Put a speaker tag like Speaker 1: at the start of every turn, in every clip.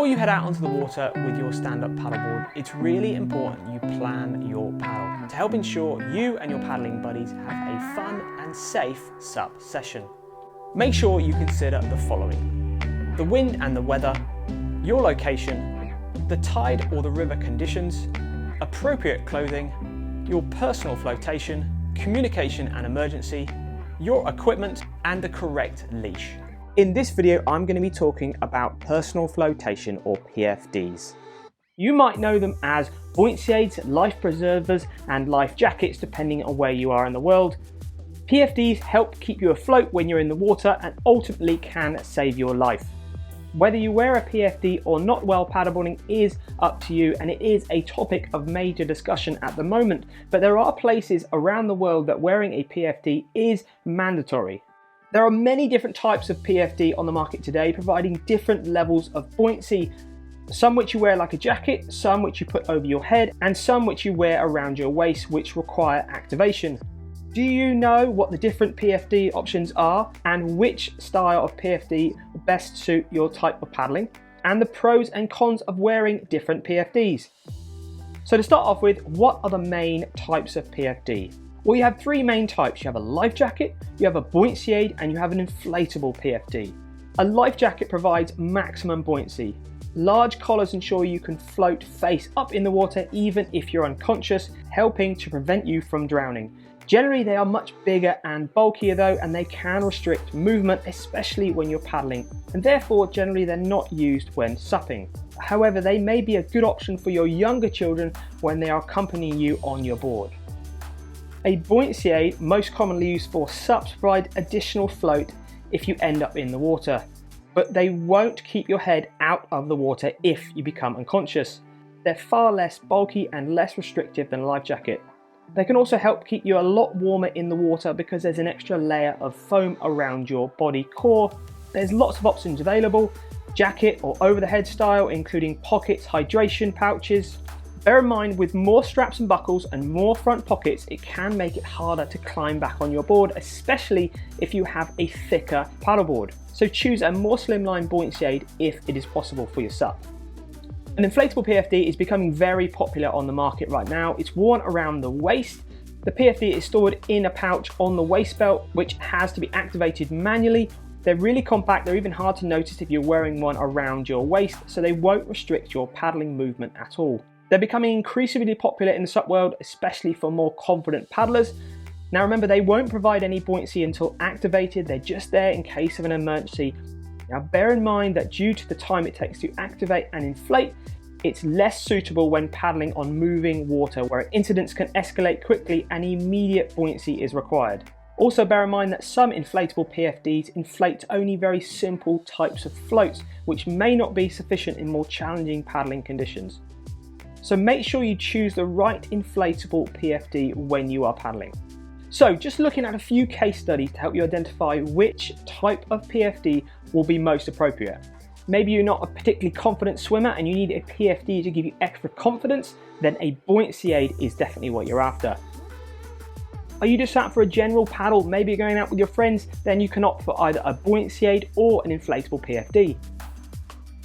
Speaker 1: Before you head out onto the water with your stand-up paddleboard, it's really important you plan your paddle to help ensure you and your paddling buddies have a fun and safe SUP session. Make sure you consider the following: the wind and the weather, your location, the tide or the river conditions, appropriate clothing, your personal flotation, communication and emergency, your equipment, and the correct leash. In this video, I'm going to be talking about personal flotation or PFDs. You might know them as buoyancy aids, life preservers, and life jackets depending on where you are in the world. PFDs help keep you afloat when you're in the water and ultimately can save your life. Whether you wear a PFD or not while paddleboarding is up to you, and it is a topic of major discussion at the moment, but there are places around the world that wearing a PFD is mandatory. There are many different types of PFD on the market today, providing different levels of buoyancy. Some which you wear like a jacket, some which you put over your head, and some which you wear around your waist, which require activation. Do you know what the different PFD options are and which style of PFD best suit your type of paddling, and the pros and cons of wearing different PFDs? So to start off with, what are the main types of PFD? Well, you have three main types. You have a life jacket, you have a buoyancy aid, and you have an inflatable PFD. A life jacket provides maximum buoyancy. Large collars ensure you can float face up in the water even if you're unconscious, helping to prevent you from drowning. Generally, they are much bigger and bulkier though, and they can restrict movement, especially when you're paddling, and therefore generally they're not used when supping. However, they may be a good option for your younger children when they are accompanying you on your board. A buoyancy aid, most commonly used for SUPs, provide additional float if you end up in the water, but they won't keep your head out of the water if you become unconscious. They're far less bulky and less restrictive than a life jacket. They can also help keep you a lot warmer in the water because there's an extra layer of foam around your body core. There's lots of options available: jacket or over the head style, including pockets, hydration pouches. Bear in mind, with more straps and buckles and more front pockets, it can make it harder to climb back on your board, especially if you have a thicker paddleboard. So choose a more slimline buoyancy aid if it is possible for your SUP. An inflatable PFD is becoming very popular on the market right now. It's worn around the waist. The PFD is stored in a pouch on the waist belt, which has to be activated manually. They're really compact. They're even hard to notice if you're wearing one around your waist, so they won't restrict your paddling movement at all. They're becoming increasingly popular in the SUP world, especially for more confident paddlers. Now remember, they won't provide any buoyancy until activated. They're just there in case of an emergency. Now bear in mind that due to the time it takes to activate and inflate, it's less suitable when paddling on moving water where incidents can escalate quickly and immediate buoyancy is required. Also bear in mind that some inflatable PFDs inflate to only very simple types of floats, which may not be sufficient in more challenging paddling conditions. So make sure you choose the right inflatable PFD when you are paddling. So just looking at a few case studies to help you identify which type of PFD will be most appropriate. Maybe you're not a particularly confident swimmer and you need a PFD to give you extra confidence, then a buoyancy aid is definitely what you're after. Are you just out for a general paddle, maybe you're going out with your friends, then you can opt for either a buoyancy aid or an inflatable PFD.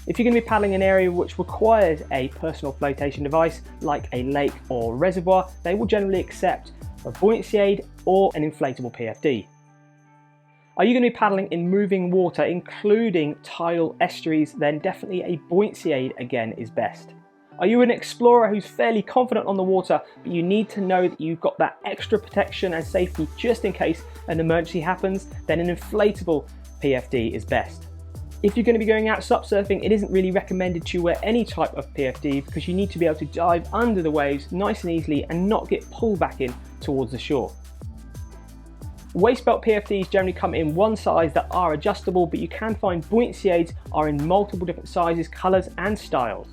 Speaker 1: If you're going to be paddling an area which requires a personal flotation device, like a lake or reservoir, they will generally accept a buoyancy aid or an inflatable PFD. Are you going to be paddling in moving water, including tidal estuaries, then definitely a buoyancy aid again is best. Are you an explorer who's fairly confident on the water, but you need to know that you've got that extra protection and safety just in case an emergency happens, then an inflatable PFD is best. If you're going to be going out SUP surfing, it isn't really recommended to wear any type of PFD because you need to be able to dive under the waves nice and easily and not get pulled back in towards the shore. Waist belt PFDs generally come in one size that are adjustable, but you can find buoyancy aids are in multiple different sizes, colours and styles.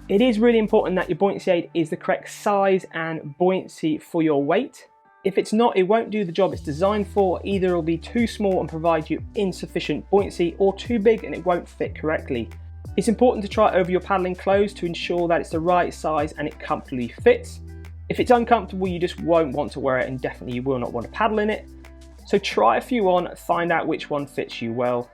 Speaker 1: It is really important that your buoyancy aid is the correct size and buoyancy for your weight. If it's not, it won't do the job it's designed for. Either it'll be too small and provide you insufficient buoyancy, or too big and it won't fit correctly. It's important to try it over your paddling clothes to ensure that it's the right size and it comfortably fits. If it's uncomfortable, you just won't want to wear it, and definitely you will not want to paddle in it. So try a few on, find out which one fits you well.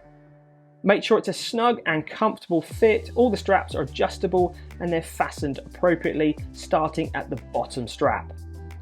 Speaker 1: Make sure it's a snug and comfortable fit, all the straps are adjustable and they're fastened appropriately, starting at the bottom strap.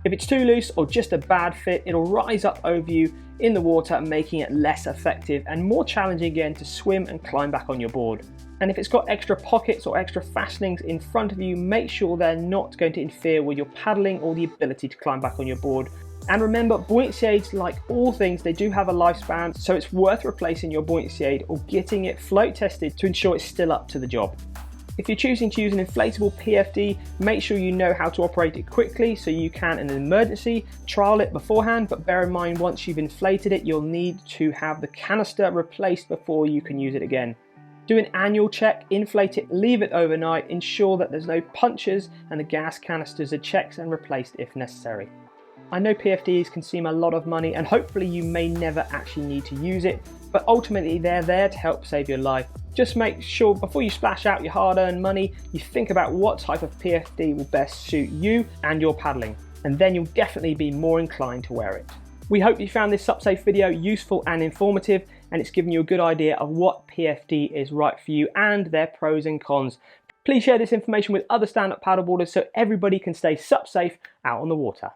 Speaker 1: If it's too loose or just a bad fit, it'll rise up over you in the water, making it less effective and more challenging again to swim and climb back on your board. And if it's got extra pockets or extra fastenings in front of you, make sure they're not going to interfere with your paddling or the ability to climb back on your board. And remember, buoyancy aids, like all things, they do have a lifespan, so it's worth replacing your buoyancy aid or getting it float tested to ensure it's still up to the job. If you're choosing to use an inflatable PFD, make sure you know how to operate it quickly so you can, in an emergency, trial it beforehand, but bear in mind once you've inflated it, you'll need to have the canister replaced before you can use it again. Do an annual check, inflate it, leave it overnight, ensure that there's no punctures and the gas canisters are checked and replaced if necessary. I know PFDs can seem a lot of money and hopefully you may never actually need to use it, but ultimately they're there to help save your life. Just make sure before you splash out your hard-earned money, you think about what type of PFD will best suit you and your paddling, and then you'll definitely be more inclined to wear it. We hope you found this SUPsafe video useful and informative, and it's given you a good idea of what PFD is right for you and their pros and cons. Please share this information with other stand-up paddleboarders so everybody can stay SUP safe out on the water.